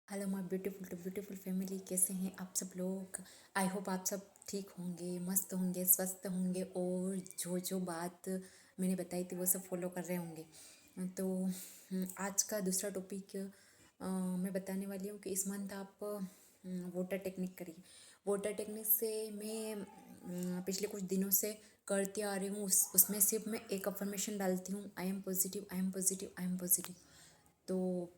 Hello my beautiful to beautiful family, कैसे हैं आप सब लोग। आई होप आप सब ठीक होंगे, मस्त होंगे, स्वस्थ होंगे और जो जो बात मैंने बताई थी वो सब फॉलो कर रहे होंगे। तो आज का दूसरा टॉपिक मैं बताने वाली हूँ कि इस मंथ आप वाटर टेक्निक करिए। वाटर टेक्निक से मैं पिछले कुछ दिनों से करती आ रही हूँ। उसमें सिर्फ मैं एक अफर्मेशन डालती हूँ, I am positive, I am positive, I am positive. तो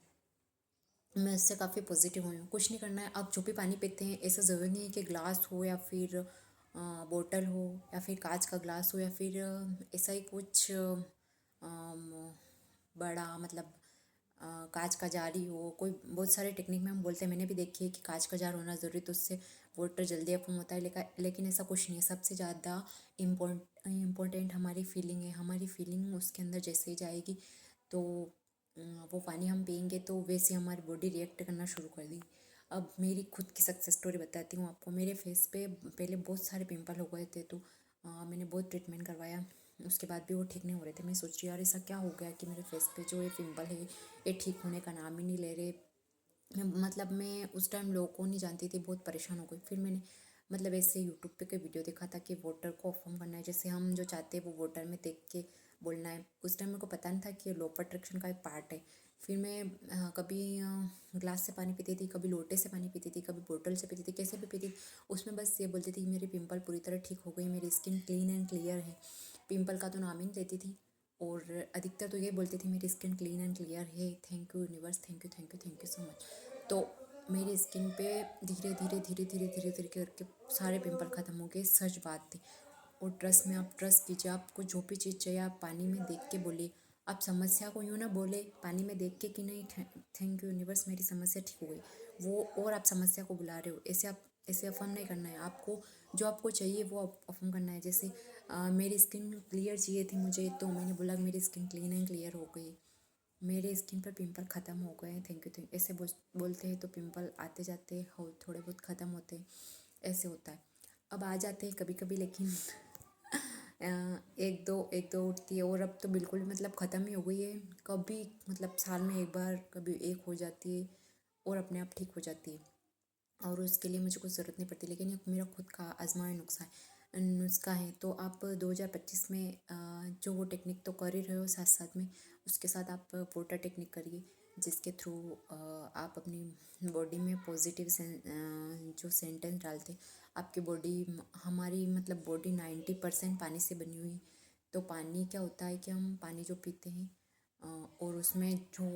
मैं इससे काफ़ी पॉजिटिव हुई हूँ। कुछ नहीं करना है, आप जो भी पानी पीते हैं ऐसा ज़रूरी नहीं है कि ग्लास हो या फिर बोतल हो या फिर कांच का ग्लास हो या फिर ऐसा ही कुछ बड़ा मतलब कांच का जार ही हो। कोई बहुत सारे टेक्निक में हम बोलते हैं, मैंने भी देखी है कि कांच का जार होना ज़रूरी, तो उससे वाटर जल्दी अफम होता है। लेकिन ऐसा कुछ नहीं है। सबसे ज़्यादा इम्पोर्टेंट हमारी फीलिंग है। हमारी फीलिंग उसके अंदर जैसे ही जाएगी तो वो पानी हम पियेंगे तो वैसे हमारी बॉडी रिएक्ट करना शुरू कर देगी। अब मेरी खुद की सक्सेस स्टोरी बताती हूँ आपको। मेरे फेस पे पहले बहुत सारे पिंपल हो गए थे, तो मैंने बहुत ट्रीटमेंट करवाया, उसके बाद भी वो ठीक नहीं हो रहे थे। मैं सोच रही यार ऐसा क्या हो गया कि मेरे फेस पे जो ये पिंपल है ये ठीक होने का नाम ही नहीं ले रहे। मतलब मैं उस टाइम लोगों को नहीं जानती थी, बहुत परेशान हो गई। फिर मैंने मतलब ऐसे यूट्यूब पे कोई वीडियो देखा था कि वाटर को ऑफम करना है, जैसे हम जो चाहते हैं वो वाटर में देख के बोलना है। उस टाइम मेरे को पता नहीं था कि लॉ ऑफ अट्रैक्शन का एक पार्ट है। फिर मैं कभी ग्लास से पानी पीती थी, कभी लोटे से पानी पीती थी, कभी बोतल से पीती थी, कैसे भी पीती थी। उसमें बस ये बोलती थी कि मेरी पिंपल पूरी तरह ठीक हो गई, मेरी स्किन क्लीन एंड क्लियर है। पिंपल का तो नाम ही नहीं लेती थी और अधिकतर तो ये बोलती थी मेरी स्किन क्लीन एंड क्लियर है, thank you universe, thank you thank you thank you so much. तो मेरी स्किन पे धीरे धीरे धीरे धीरे धीरे धीरे करके सारे पिंपल ख़त्म हो गए। सच बात थी। और ट्रस्ट में आप ट्रस्ट कीजिए, आपको जो भी चीज़ चाहिए आप पानी में देख के बोलिए। आप समस्या को यूँ ना बोले पानी में देख के कि नहीं थैंक यू यूनिवर्स, मेरी समस्या ठीक हो गई, वो और आप समस्या को बुला रहे हो। ऐसे आप ऐसे अफर्म नहीं करना है। आपको जो आपको चाहिए वो अफर्म करना है। जैसे मेरी स्किन क्लियर चाहिए थी मुझे, तो मैंने बोला मेरी स्किन क्लीन एंड क्लियर हो गई, मेरे स्किन पर पिंपल ख़त्म हो गए हैं, थैंक यू थैंक। ऐसे बोलते हैं तो पिंपल आते जाते हो थोड़े बहुत ख़त्म होते हैं, ऐसे होता है। अब आ जाते हैं कभी कभी, लेकिन एक दो उठती है और अब तो बिल्कुल मतलब ख़त्म ही हो गई है। कभी मतलब साल में एक बार कभी एक हो जाती है और अपने आप ठीक हो जाती है और उसके लिए मुझे कुछ ज़रूरत नहीं पड़ती। लेकिन ये मेरा खुद का आजमाया नुस्खा है। तो आप 2025 में जो वो टेक्निक तो कर ही रहे हो, साथ साथ में उसके साथ आप वाटर टेक्निक करिए, जिसके थ्रू आप अपनी बॉडी में पॉजिटिव जो सेंटेंस डालते हैं। आपकी बॉडी हमारी मतलब बॉडी 90% पानी से बनी हुई। तो पानी क्या होता है कि हम पानी जो पीते हैं और उसमें जो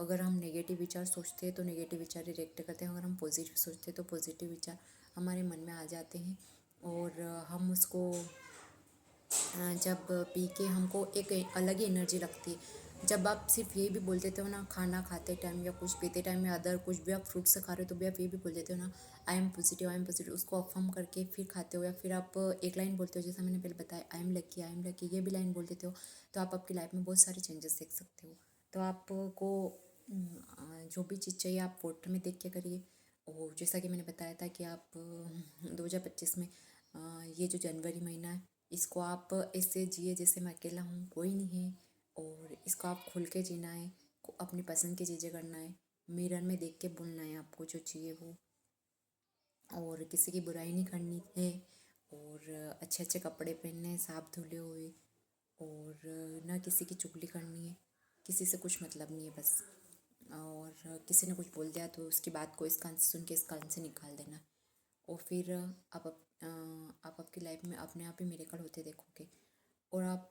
अगर हम नेगेटिव विचार सोचते हैं तो नेगेटिव विचार रिएक्ट करते हैं, अगर हम पॉजिटिव सोचते हैं तो पॉजिटिव विचार हमारे मन में आ जाते हैं और हम उसको जब पी के हमको एक अलग ही एनर्जी लगती है। जब आप सिर्फ ये भी बोल देते हो ना, खाना खाते टाइम या कुछ पीते टाइम या अदर कुछ भी आप फ्रूट्स से खा रहे हो तो भी आप ये भी बोल देते हो ना, I am positive, I am positive, उसको अफर्म करके फिर खाते हो। या फिर आप एक लाइन बोलते हो, जैसा मैंने पहले बताया, I am lucky, I am lucky, ये भी लाइन बोल देते हो, तो आप आपकी लाइफ में बहुत सारे चेंजेस देख सकते हो। तो आपको जो भी चीज़ चाहिए आप वाटर में देख के करिए। और जैसा कि मैंने बताया था कि आप 2025 में ये जो जनवरी महीना है इसको आप ऐसे जिए जैसे मैं अकेला हूँ, कोई नहीं है, और इसको आप खुल के जीना है। अपनी पसंद की चीज़ें करना है, मिरर में देख के बोलना है आपको जो चाहिए वो, और किसी की बुराई नहीं करनी है, और अच्छे अच्छे कपड़े पहनने हैं साफ धुले हुए, और ना किसी की चुगली करनी है, किसी से कुछ मतलब नहीं है बस। और किसी ने कुछ बोल दिया तो उसकी बात को इस कान से सुन के इस कान से निकाल देना। और फिर आप आपकी लाइफ में अपने आप ही मिरेकल होते देखोगे। और आप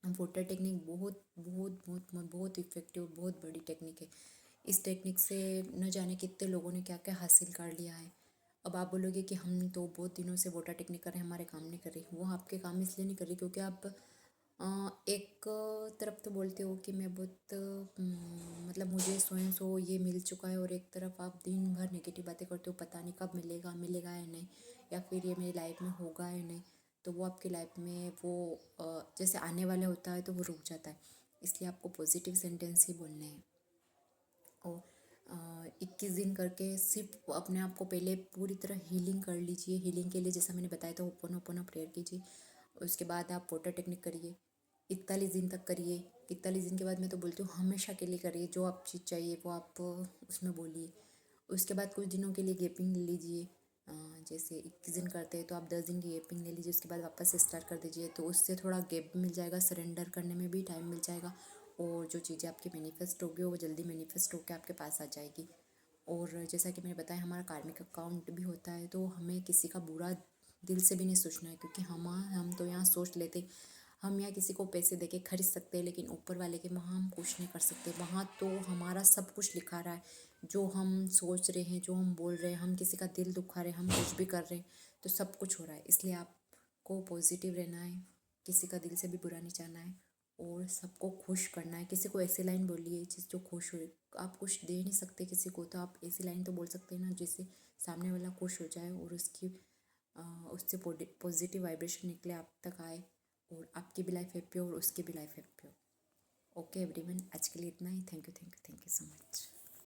वाटर टेक्निक बहुत बहुत बहुत बहुत इफ़ेक्टिव, बहुत बड़ी टेक्निक है। इस टेक्निक से न जाने कितने लोगों ने क्या क्या हासिल कर लिया है। अब आप बोलोगे कि हम तो बहुत दिनों से वाटर टेक्निक कर रहे हैं, हमारे काम नहीं कर रही। वो आपके काम इसलिए नहीं कर रही क्योंकि आप एक तरफ तो बोलते हो कि मैं बहुत मतलब मुझे स्वयं सो ये मिल चुका है, और एक तरफ आप दिन भर नेगेटिव बातें करते हो, पता नहीं कब मिलेगा, मिलेगा या नहीं, या फिर ये मेरी लाइफ में होगा या नहीं। तो वो आपकी लाइफ में वो जैसे आने वाला होता है तो वो रुक जाता है। इसलिए आपको पॉजिटिव सेंटेंस ही बोलने हैं। और 21 दिन करके सिर्फ अपने आप को पहले पूरी तरह हीलिंग कर लीजिए। हीलिंग के लिए जैसा मैंने बताया था ओपन ओपन प्रेयर कीजिए। उसके बाद आप वाटर टेक्निक करिए, 41 दिन तक करिए। 41 दिन के बाद मैं तो बोलती हूँ हमेशा के लिए करिए, जो आप चीज़ चाहिए वो आप उसमें बोलिए। उसके बाद कुछ दिनों के लिए गैपिंग ले लीजिए। जैसे 21 दिन करते हैं तो आप 10 दिन की गैपिंग ले लीजिए, उसके बाद वापस स्टार्ट कर दीजिए, तो उससे थोड़ा गैप मिल जाएगा, सरेंडर करने में भी टाइम मिल जाएगा, और जो चीज़ें आपकी मैनिफेस्ट होगी वो जल्दी मैनिफेस्ट होकर आपके पास आ जाएगी। और जैसा कि मैंने बताया हमारा कार्मिक अकाउंट भी होता है, तो हमें किसी का बुरा दिल से भी नहीं सोचना है, क्योंकि हम तो यहाँ सोच लेते हम यहाँ किसी को पैसे देके खरीद सकते हैं, लेकिन ऊपर वाले के वहाँ हम कुछ नहीं कर सकते। वहाँ तो हमारा सब कुछ लिखा रहा है, जो हम सोच रहे हैं, जो हम बोल रहे हैं, हम किसी का दिल दुखा रहे हैं, हम कुछ भी कर रहे हैं, तो सब कुछ हो रहा है। इसलिए आपको पॉजिटिव रहना है, किसी का दिल से भी बुरा नहीं चाहना है, और सबको खुश करना है। किसी को ऐसी लाइन बोलिए जिस जो खुश हो। आप कुछ दे नहीं सकते किसी को, तो आप ऐसी लाइन तो बोल सकते हैं ना जिससे सामने वाला खुश हो जाए, और उससे पॉजिटिव वाइब्रेशन निकले आप तक आए, और आपकी भी लाइफ हैप्पी हो और उसकी भी लाइफ हैप्पी हो। ओके एवरीवन, आज के लिए इतना ही। Thank you, thank you, thank you so much.